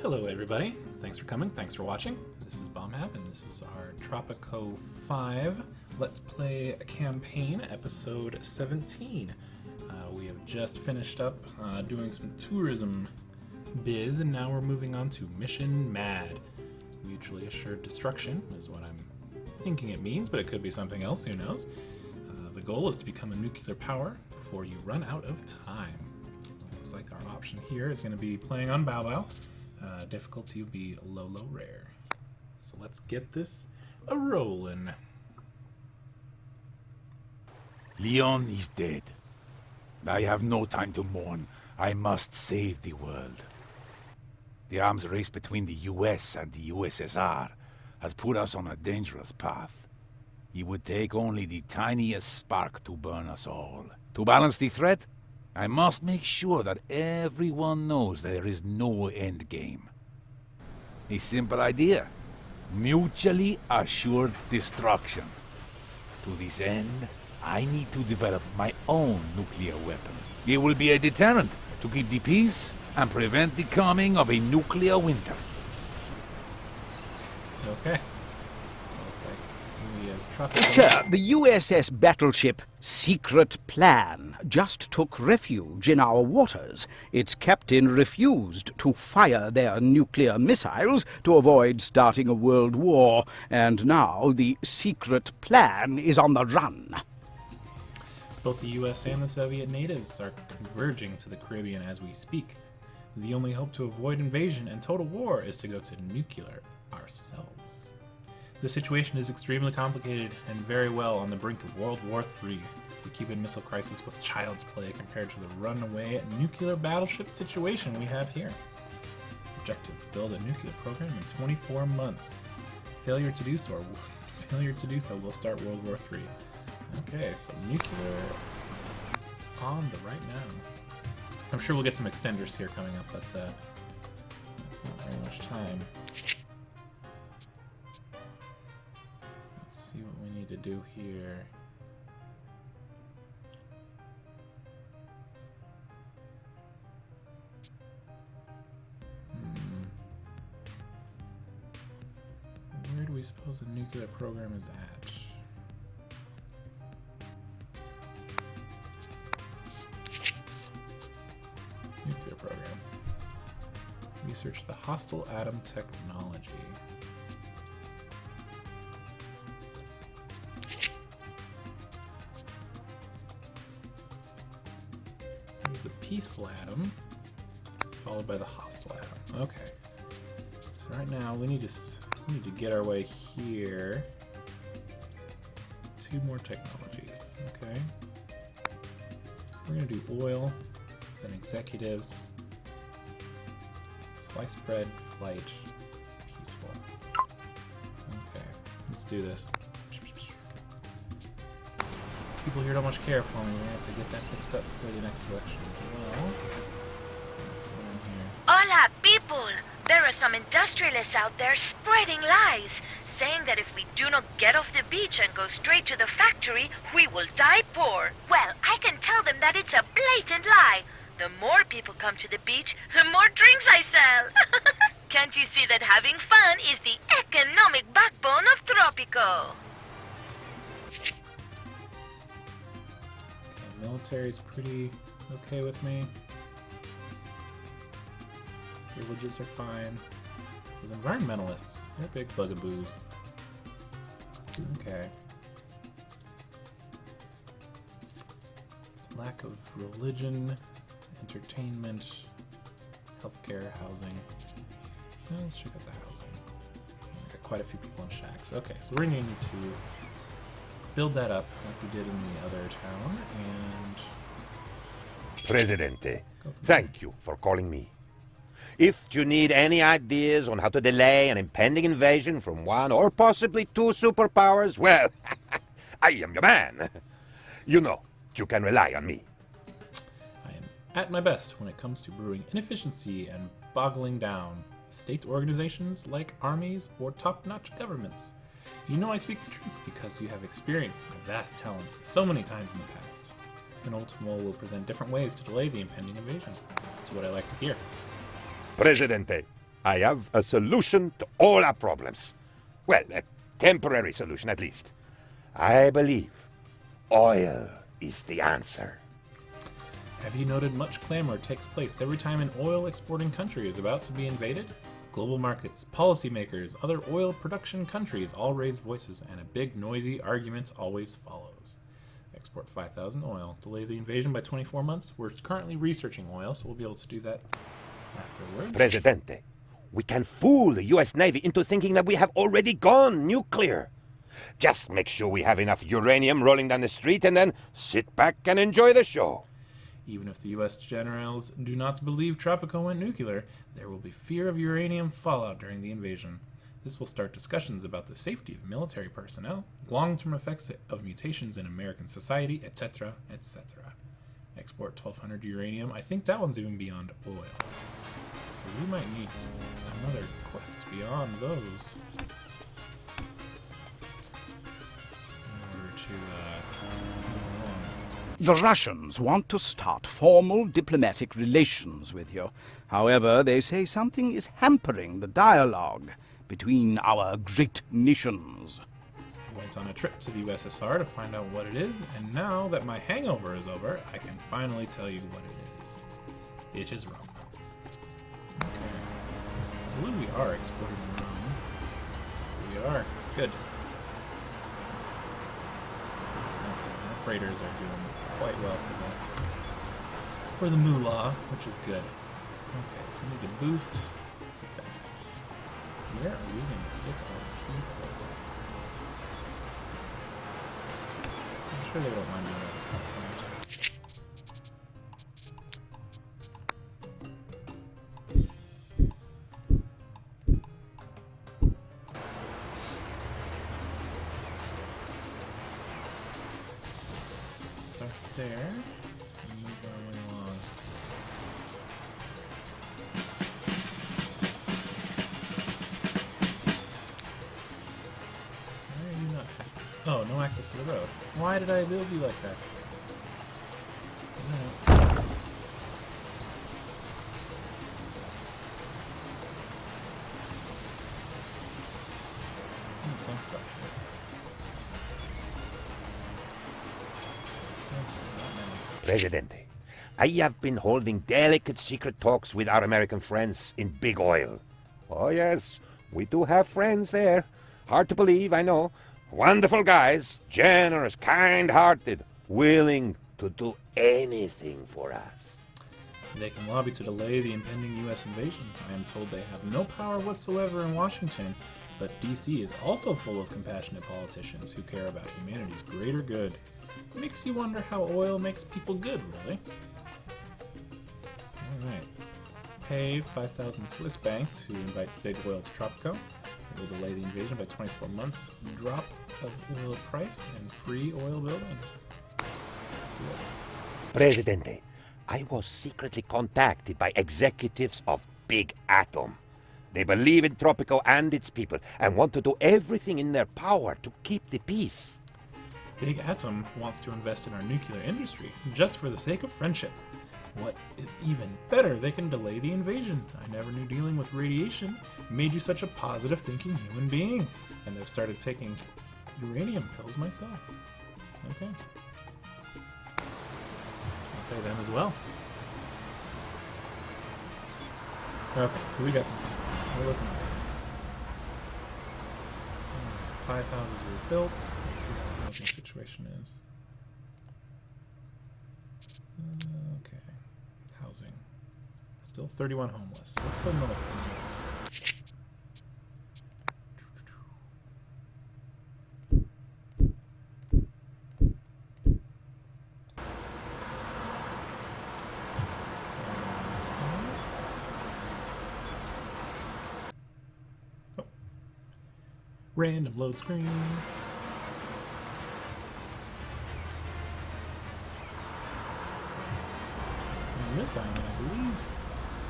Hello everybody, thanks for coming, thanks for watching. This is Bomhab and this is our Tropico 5 Let's Play Campaign, episode 17. We have just finished up doing some tourism biz and now we're moving on to Mission Mad. Mutually assured destruction is what I'm thinking it means, but it could be something else, who knows. The goal is to become a nuclear power before you run out of time. Looks like our option here is going to be playing on Bao. Difficulty will be low, rare. So let's get this a-rollin'. Leon is dead. I have no time to mourn. I must save the world. The arms race between the US and the USSR has put us on a dangerous path. It would take only the tiniest spark to burn us all. To balance the threat, I must make sure that everyone knows there is no end game. A simple idea. Mutually assured destruction. To this end, I need to develop my own nuclear weapon. It will be a deterrent to keep the peace and prevent the coming of a nuclear winter. Okay. Sir, the USS battleship Secret Plan just took refuge in our waters. Its captain refused to fire their nuclear missiles to avoid starting a world war, and now the Secret Plan is on the run. Both the US and the Soviet natives are converging to the Caribbean as we speak. The only hope to avoid invasion and total war is to go to nuclear ourselves. The situation is extremely complicated and very well on the brink of World War III. The Cuban Missile Crisis was child's play compared to the runaway nuclear battleship situation we have here. Objective: build a nuclear program in 24 months. Failure to do so will start World War III. Okay, so nuclear on the right now. I'm sure we'll get some extenders here coming up, but that's not very much time. See what we need to do here. Where do we suppose the nuclear program is at? Nuclear program. Research the hostile atom technology. The peaceful atom, followed by the hostile atom. Okay. So right now we need to get our way here. Two more technologies. Okay. We're gonna do oil, then executives, sliced bread, flight, peaceful. Okay. Let's do this. People here don't much care for me. We have to get that fixed up for the next election as well. Let's go in here. Hola, people! There are some industrialists out there spreading lies, saying that if we do not get off the beach and go straight to the factory, we will die poor. Well, I can tell them that it's a blatant lie. The more people come to the beach, the more drinks I sell. Can't you see that having fun is the economic backbone of Tropico? Military's pretty okay with me. Villages are fine. Those environmentalists, they're big bugaboos. Okay. Lack of religion, entertainment, healthcare, housing. Well, let's check out the housing. I got quite a few people in shacks. Okay, so we're gonna need to build that up like we did in the other town, and... Presidente, thank you for calling me. If you need any ideas on how to delay an impending invasion from one or possibly two superpowers, well, I am your man. You know, you can rely on me. I am at my best when it comes to brewing inefficiency and boggling down state organizations like armies or top-notch governments. You know I speak the truth because you have experienced my vast talents so many times in the past. And Ultimo will present different ways to delay the impending invasion. That's what I like to hear. Presidente, I have a solution to all our problems. Well, a temporary solution at least. I believe oil is the answer. Have you noted much clamor takes place every time an oil exporting country is about to be invaded? Global markets, policymakers, other oil production countries all raise voices, and a big noisy argument always follows. Export 5,000 oil. Delay the invasion by 24 months. We're currently researching oil, so we'll be able to do that afterwards. Presidente, we can fool the U.S. Navy into thinking that we have already gone nuclear. Just make sure we have enough uranium rolling down the street and then sit back and enjoy the show. Even if the U.S. generals do not believe Tropico went nuclear, there will be fear of uranium fallout during the invasion. This will start discussions about the safety of military personnel, long-term effects of mutations in American society, etc., etc. Export 1,200 uranium. I think that one's even beyond oil. So we might need another quest beyond those in order to move along. The Russians want to start formal diplomatic relations with you. However, they say something is hampering the dialogue between our great nations. I went on a trip to the USSR to find out what it is, and now that my hangover is over, I can finally tell you what it is. It is rum. Okay. I believe we are exporting rum. Yes, we are. Good. Okay, our freighters are doing quite well for the moolah, which is good. Okay, so we need to boost that. Where are we going to stick our people? I'm sure they don't mind doing that. Start there and move our way along. Why are you not happy? Oh, no access to the road. Why did I build you like that? No. Tank structure. Presidente, I have been holding delicate secret talks with our American friends in Big Oil. Oh yes, we do have friends there. Hard to believe, I know. Wonderful guys, generous, kind-hearted, willing to do anything for us. They can lobby to delay the impending U.S. invasion. I am told they have no power whatsoever in Washington, but D.C. is also full of compassionate politicians who care about humanity's greater good. Makes you wonder how oil makes people good, really. Alright. Pay 5,000 Swiss bank to invite Big Oil to Tropico. It will delay the invasion by 24 months. Drop of oil price and free oil buildings. Let's do it. Presidente, I was secretly contacted by executives of Big Atom. They believe in Tropico and its people and want to do everything in their power to keep the peace. Big Atom wants to invest in our nuclear industry, just for the sake of friendship. What is even better, they can delay the invasion. I never knew dealing with radiation made you such a positive-thinking human being. And I've started taking uranium pills myself. Okay. I'll pay them as well. Okay, so we got some time. We're looking at it. 5 houses were built. Let's see what the housing situation is. Okay. Housing. Still 31 homeless. Let's put another 5. Random load screen. On this island, I believe,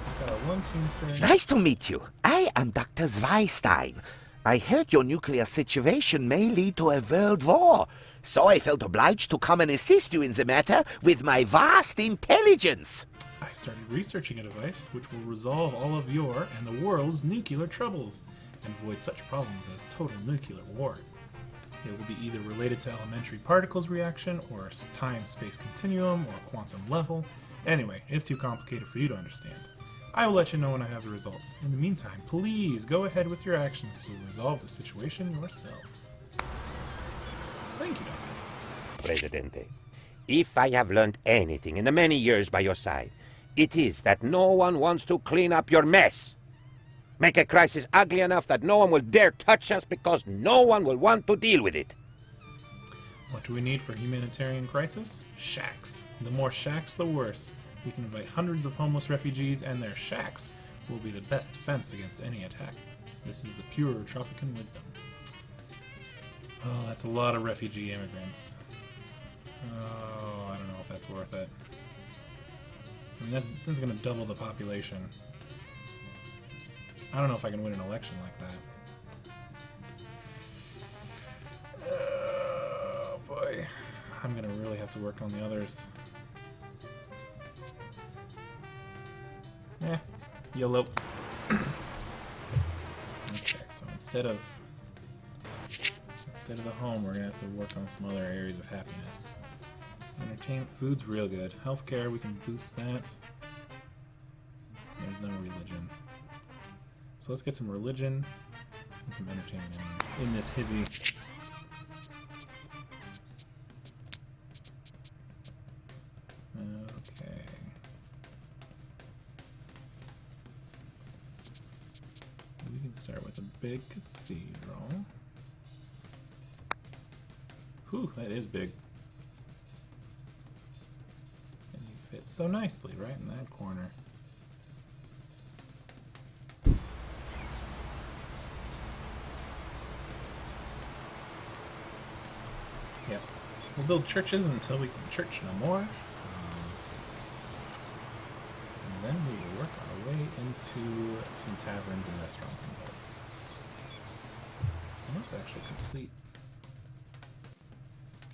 we've got a 1 teamster. Nice to meet you. I am Dr. Zweistein. I heard your nuclear situation may lead to a world war. so I felt obliged to come and assist you in the matter with my vast intelligence. I started researching a device which will resolve all of your and the world's nuclear troubles and avoid such problems as total nuclear war. It will be either related to elementary particles reaction, or time-space continuum, or quantum level. Anyway, it's too complicated for you to understand. I will let you know when I have the results. In the meantime, please go ahead with your actions to resolve the situation yourself. Thank you, Doctor. Presidente, if I have learned anything in the many years by your side, it is that no one wants to clean up your mess. Make a crisis ugly enough that no one will dare touch us because no one will want to deal with it. What do we need for humanitarian crisis? Shacks. The more shacks, the worse. We can invite hundreds of homeless refugees, and their shacks will be the best defense against any attack. This is the pure Tropican wisdom. Oh, that's a lot of refugee immigrants. Oh, I don't know if that's worth it. I mean, that's going to double the population. I don't know if I can win an election like that. Oh, boy. I'm going to really have to work on the others. YOLO. Okay, so instead of the home, we're gonna have to work on some other areas of happiness. Entertainment, food's real good. Healthcare, we can boost that. There's no religion. So let's get some religion and some entertainment in this hizzy. Okay. We can start with a big cathedral. Whew, that is big. And you fit so nicely right in that corner. Yep. We'll build churches until we can church no more. And then we will work our way into some taverns and restaurants and pubs. And that's actually complete.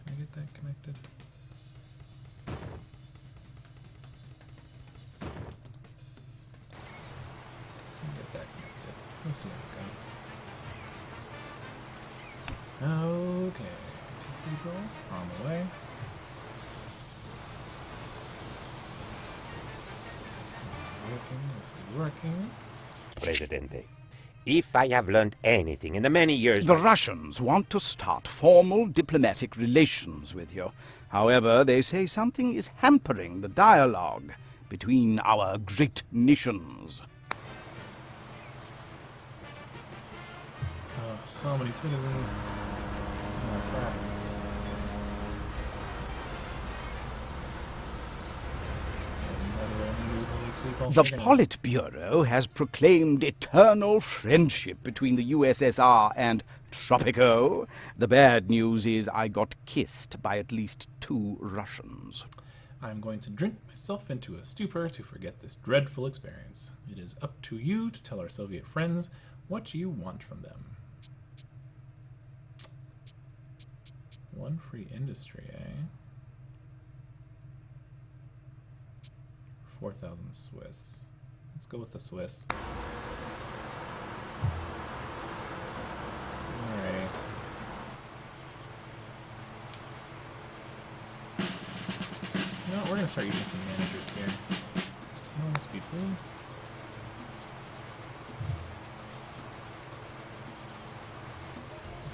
Can I get that connected? Get that connected. We'll see how it goes. Okay. Cathedral on the way. This is working. Presidente, if I have learned anything in the many years... The Russians want to start formal diplomatic relations with you. However, they say something is hampering the dialogue between our great nations. Oh, so many citizens. Oh, crap. The Politburo has proclaimed eternal friendship between the USSR and Tropico. The bad news is I got kissed by at least 2 Russians. I'm going to drink myself into a stupor to forget this dreadful experience. It is up to you to tell our Soviet friends what you want from them. 1 free industry, eh? 4,000 Swiss. Let's go with the Swiss. Alright. You know what, we're gonna start using some managers here. No speed, please.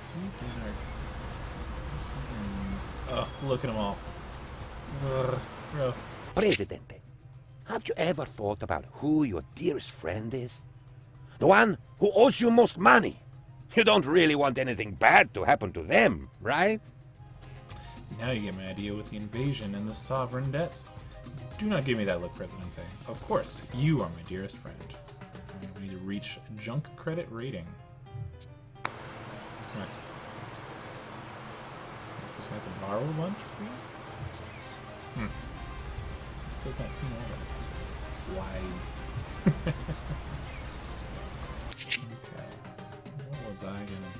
If we did our... Oh, look at them all. Ugh, gross. Presidente, have you ever thought about who your dearest friend is? The one who owes you most money. You don't really want anything bad to happen to them, right? Now you get my idea with the invasion and the sovereign debts. Do not give me that look, Presidente. Of course, you are my dearest friend. We need to reach junk credit rating. Right. Just have to borrow a bunch for you? This does not seem all that wise. Okay. What was I gonna...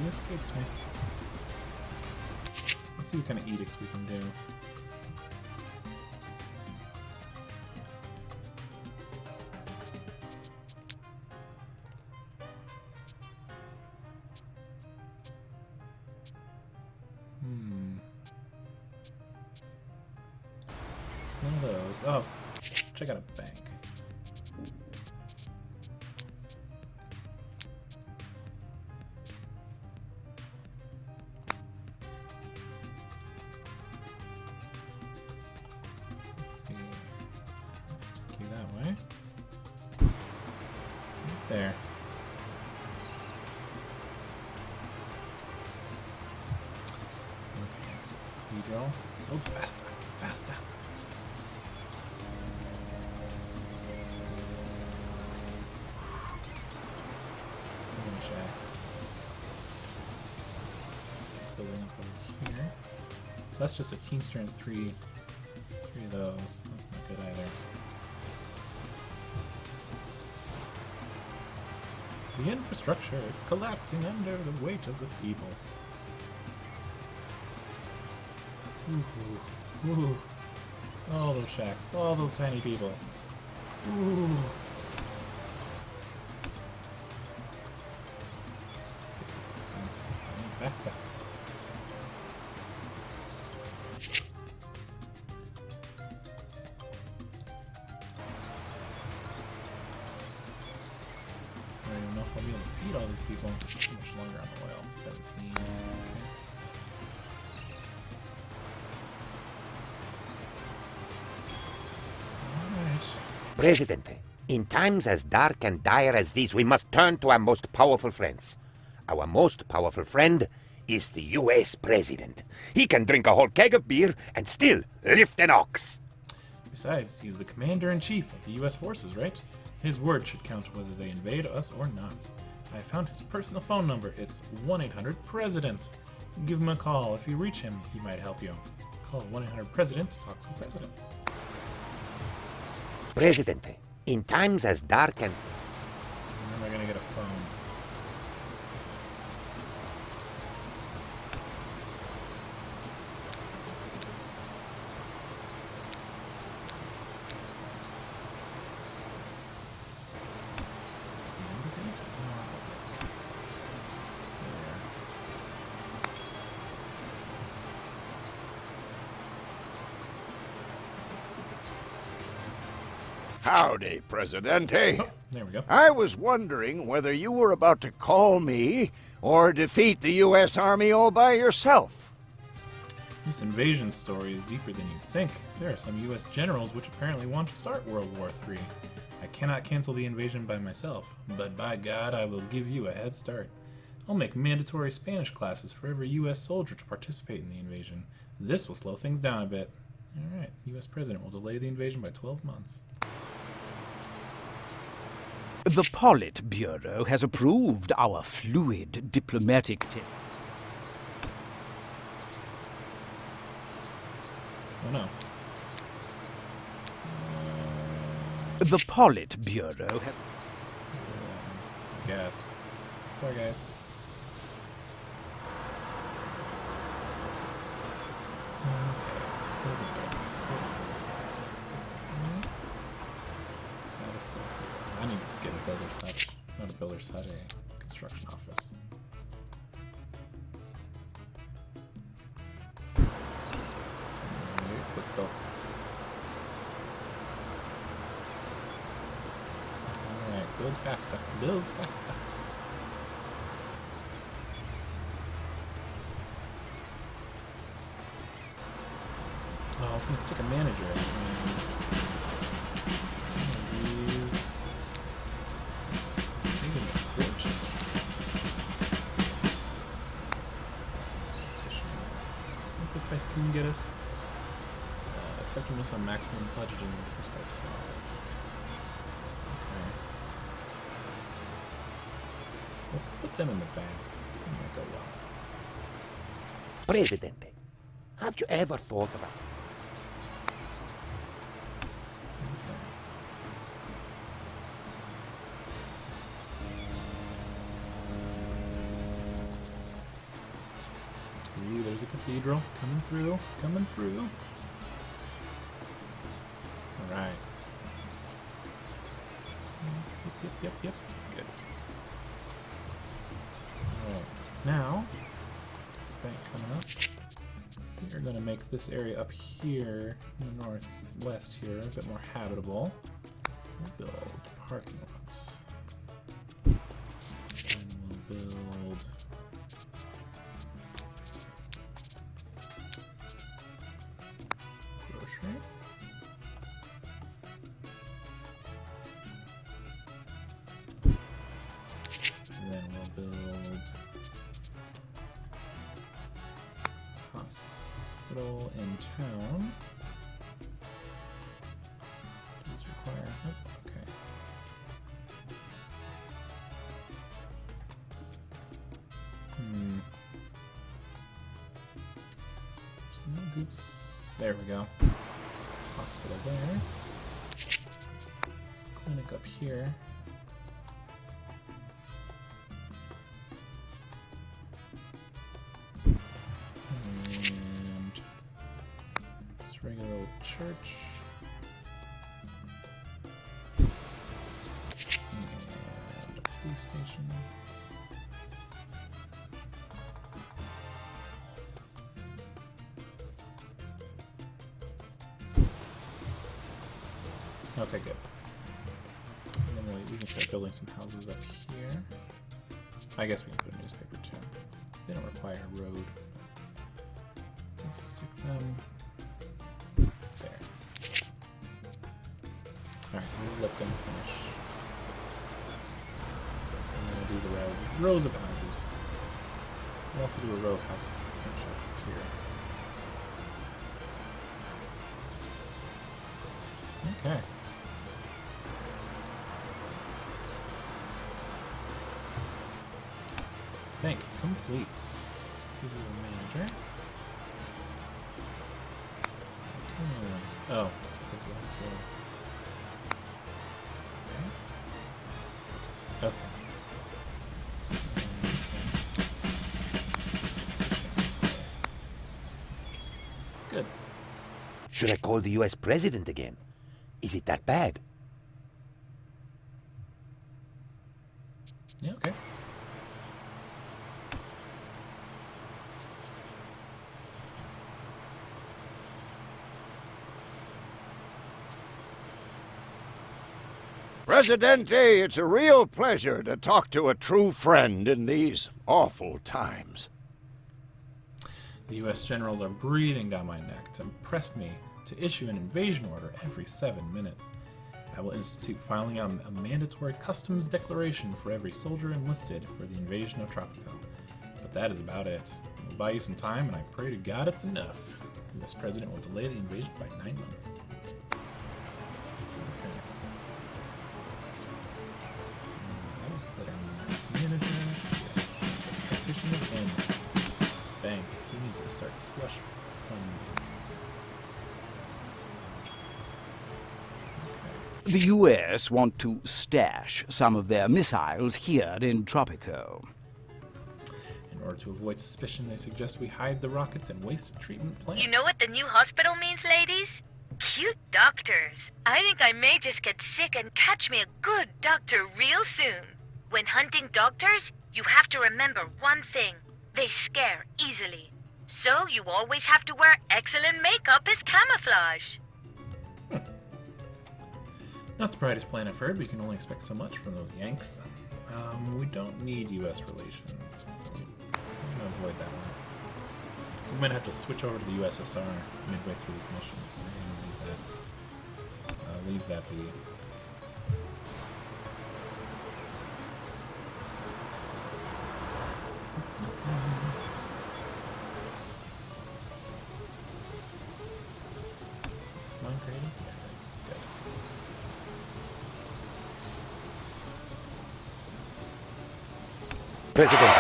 narrowly escaped me. Let's see what kind of edicts we can do. It's none of those. Oh, check out a bank. There. Okay, so cathedral. Build faster, faster. So many shacks. Building up over here. So that's just a teamster and three of those. That's not good either. The infrastructure, it's collapsing under the weight of the people. Ooh, ooh. All those shacks, all those tiny people. Ooh. 50% faster. I'll be able to feed all these people. How much longer on the oil? 17. Okay. Alright. Presidente, in times as dark and dire as these, we must turn to our most powerful friends. Our most powerful friend is the U.S. President. He can drink a whole keg of beer and still lift an ox. Besides, he's the commander-in-chief of the U.S. forces, right? His word should count whether they invade us or not. I found his personal phone number. It's 1-800-PRESIDENT. Give him a call. If you reach him, he might help you. Call 1-800-PRESIDENT to talk to the president. Presidente, in times as dark and... When am I gonna get a phone? Howdy, Presidente. Oh, there we go. I was wondering whether you were about to call me or defeat the U.S. Army all by yourself. This invasion story is deeper than you think. There are some U.S. generals which apparently want to start World War III. I cannot cancel the invasion by myself, but by God, I will give you a head start. I'll make mandatory Spanish classes for every U.S. soldier to participate in the invasion. This will slow things down a bit. Alright, U.S. President will delay the invasion by 12 months. The Politburo has approved our fluid diplomatic Oh no. The Politburo has... I guess. Sorry, guys. Okay, those are bits. This 65. That is still 0. I need to get a builder's hut. Not a builder's hut, a construction office. Quick build. Alright, build faster. Build faster. Oh, I was gonna stick a manager in. These. Maybe this bridge. What's the typhoon get us? Effectiveness on maximum budgeting increased by 12. Okay. We'll put them in the bank. That might go well. Presidente, have you ever thought about... Okay. Ooh, there's a cathedral. Coming through. Coming through. Alright. Yep. Good. Alright. Now, bank coming up. We're going to make this area up here in the northwest here a bit more habitable. We'll build parking lots. And we'll build grocery. And then we'll build hospital in town. Does require okay. There's no good there we go. Hospital there. Clinic up here. And just regular old church. And a police station. Okay, good. And then we can start building some houses up here. I guess we can put a newspaper too. They don't require a road. Let's stick them there. Alright, we'll let them finish. And then we'll do the rows of houses. We'll also do a row of houses finish up here. Okay. Bank complete. Give you a manager. Okay. Oh, because you have to. Okay. Good. Should I call the US president again? Is it that bad? Yeah, okay. Presidente, it's a real pleasure to talk to a true friend in these awful times. The U.S. generals are breathing down my neck to press me to issue an invasion order every 7 minutes. I will institute filing out a mandatory customs declaration for every soldier enlisted for the invasion of Tropico. But that is about it. I'll buy you some time, and I pray to God it's enough. The U.S. president will delay the invasion by 9 months. That was clear. Manager. Petition is in. Bank. We need to start slush funding. The US want to stash some of their missiles here in Tropico. In order to avoid suspicion, they suggest we hide the rockets in waste treatment plants. You know what the new hospital means, ladies? Cute doctors. I think I may just get sick and catch me a good doctor real soon. When hunting doctors, you have to remember one thing. They scare easily. So you always have to wear excellent makeup as camouflage. Not the brightest plan I've heard, but you can only expect so much from those Yanks. We don't need U.S. relations, so we're going to avoid that one. We might have to switch over to the USSR midway through this mission, so we're going to leave that be. Is this mine created? Yeah, it is. Good. President,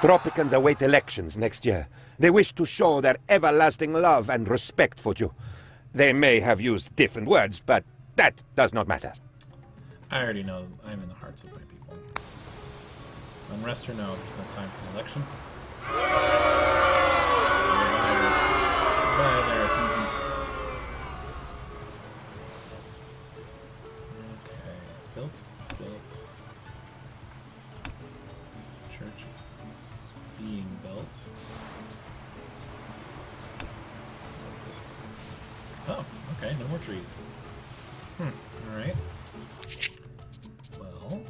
Tropicans await elections next year. They wish to show their everlasting love and respect for you. They may have used different words, but that does not matter. I already know I'm in the hearts of my people. Unrest or no, there's no time for an election. Bye there, appeasement. Okay, built. Church is being built. This. Oh, okay, no more trees. Alright. Well,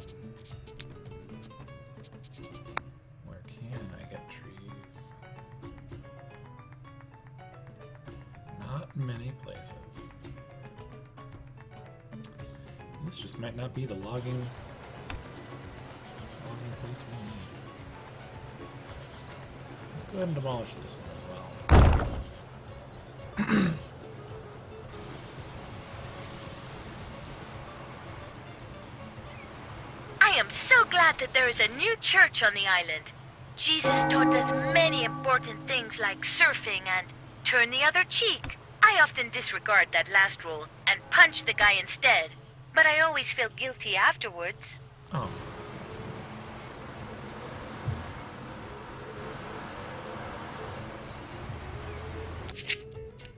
where can I get trees? Not many places. This just might not be the logging place we need. Let's go ahead and demolish this one as well. I am so glad that there is a new church on the island. Jesus taught us many important things like surfing and turn the other cheek. I often disregard that last rule and punch the guy instead, but I always feel guilty afterwards. Oh, that's nice.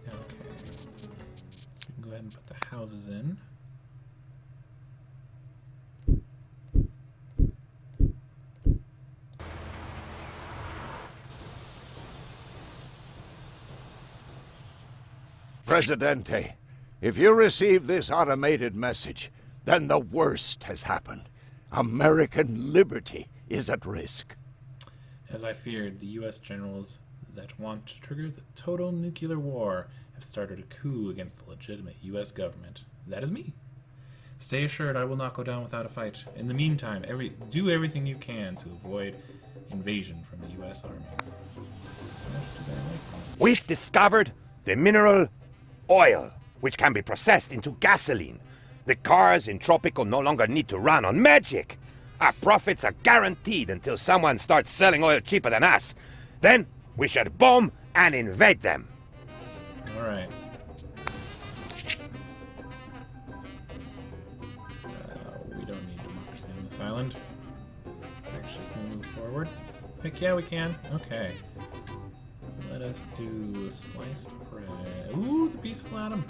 Okay. So we can go ahead and put the houses in. Presidente, if you receive this automated message, then the worst has happened. American liberty is at risk. As I feared, the U.S. generals that want to trigger the total nuclear war have started a coup against the legitimate U.S. government. That is me. Stay assured I will not go down without a fight. In the meantime, do everything you can to avoid invasion from the U.S. Army. We've discovered the mineral oil, which can be processed into gasoline. The cars in Tropico no longer need to run on magic. Our profits are guaranteed until someone starts selling oil cheaper than us. Then we should bomb and invade them. Alright. We don't need democracy on this island. Actually, can we move forward? Heck yeah, we can. Okay. Let us do sliced bread. Ooh, the peaceful atom.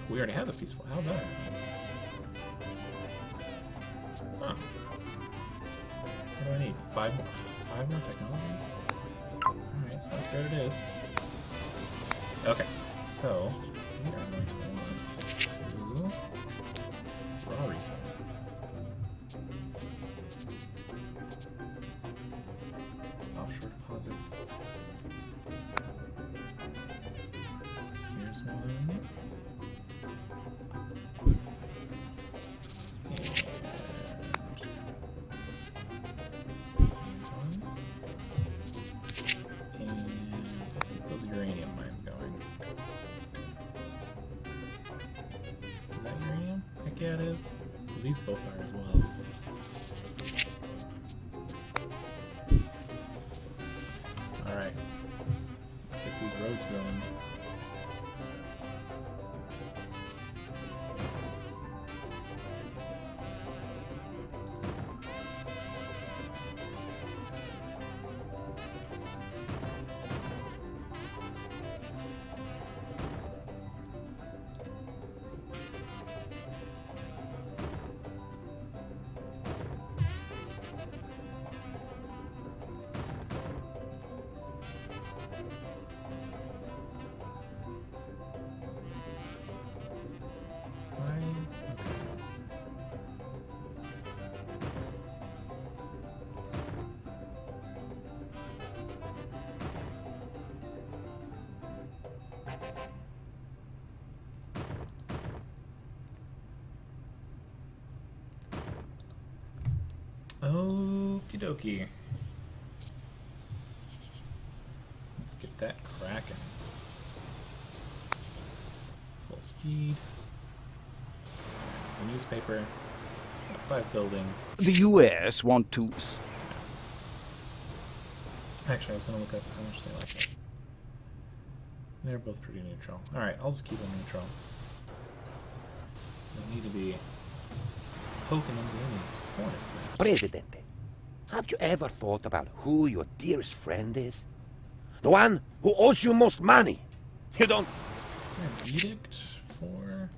We already have the peaceful. How about it? Huh. What do I need? Five more technologies? Alright, sliced bread it is. Okay, so we are going to want to raw resources. Offshore deposits. Here's one. Let's get those uranium mines going. Is that uranium? Heck yeah, it is. Well, these both are as well. Alright. Let's get these roads going. Okie dokie. Let's get that cracking. Full speed. It's the newspaper. Got 5 buildings. The U.S. want to... Actually, I was going to look up how much they like it. They're both pretty neutral. Alright, I'll just keep them neutral. Don't need to be poking into any hornet's nest. Presidente, Have you ever thought about who your dearest friend is? The one who owes you most money. You don't... Is there an edict for...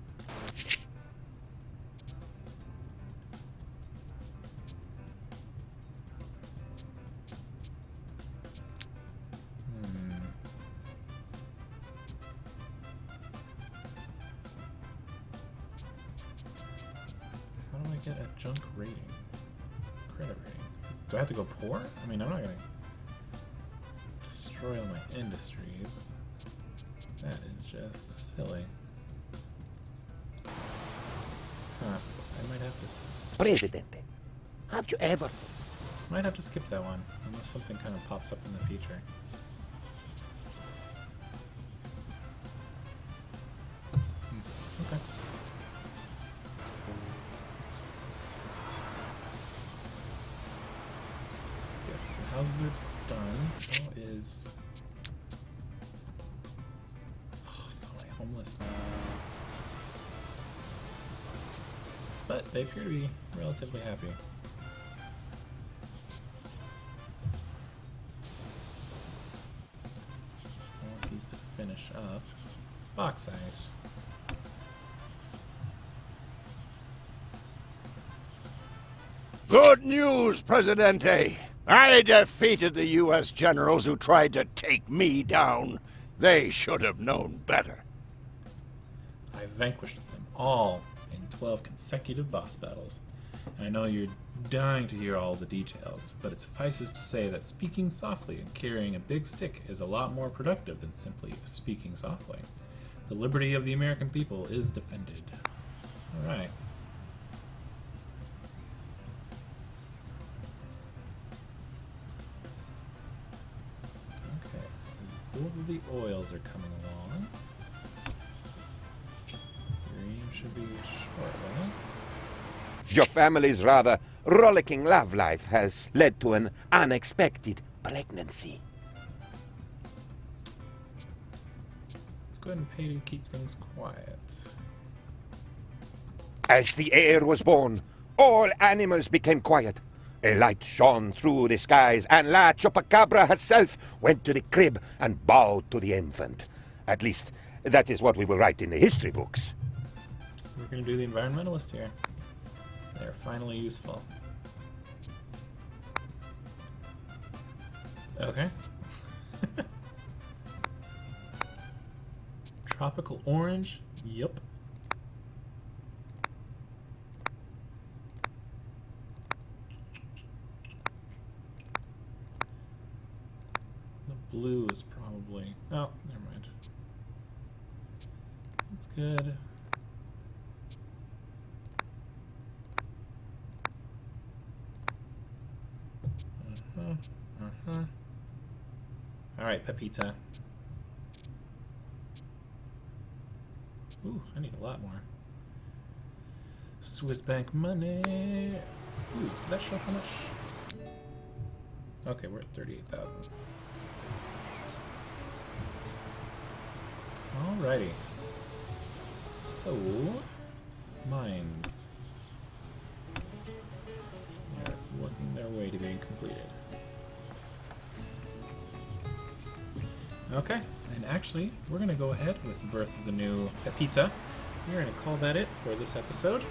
How do I get a junk rating? Credit rating. Do I have to go poor? I mean, I'm not gonna destroy all my industries. That is just silly. Huh. I might have to... Presidente, have you ever... Might have to skip that one, unless something kind of pops up in the future. Okay. Good. So houses are done. How is... Oh, so many homeless. But they appear to be relatively happy. I want these to finish up. Bauxite. Good news, Presidente! I defeated the U.S. generals who tried to take me down. They should have known better. I vanquished them all in 12 consecutive boss battles. I know you're dying to hear all the details, but it suffices to say that speaking softly and carrying a big stick is a lot more productive than simply speaking softly. The liberty of the American people is defended. Alright. Okay, so both of the oils are coming along. Uranium should be shortly. Your family's rather rollicking love life has led to an unexpected pregnancy. Let's go ahead and pay to keep things quiet. As the heir was born, all animals became quiet. A light shone through the skies, and La Chupacabra herself went to the crib and bowed to the infant. At least, that is what we will write in the history books. We're going to do the environmentalist here. They're finally useful. Okay. Tropical orange? Yep. The blue is probably... Oh, never mind. That's good. Alright, Pepita. Ooh, I need a lot more. Swiss bank money. Ooh, did that show how much? Okay, we're at 38,000. Alrighty. So, mines. They're working their way to being completed. Okay, and actually, we're going to go ahead with the birth of the new Pepita. We're going to call that it for this episode.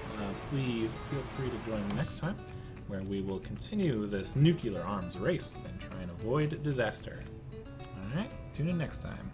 Please feel free to join next time, where we will continue this nuclear arms race and try and avoid disaster. Alright, tune in next time.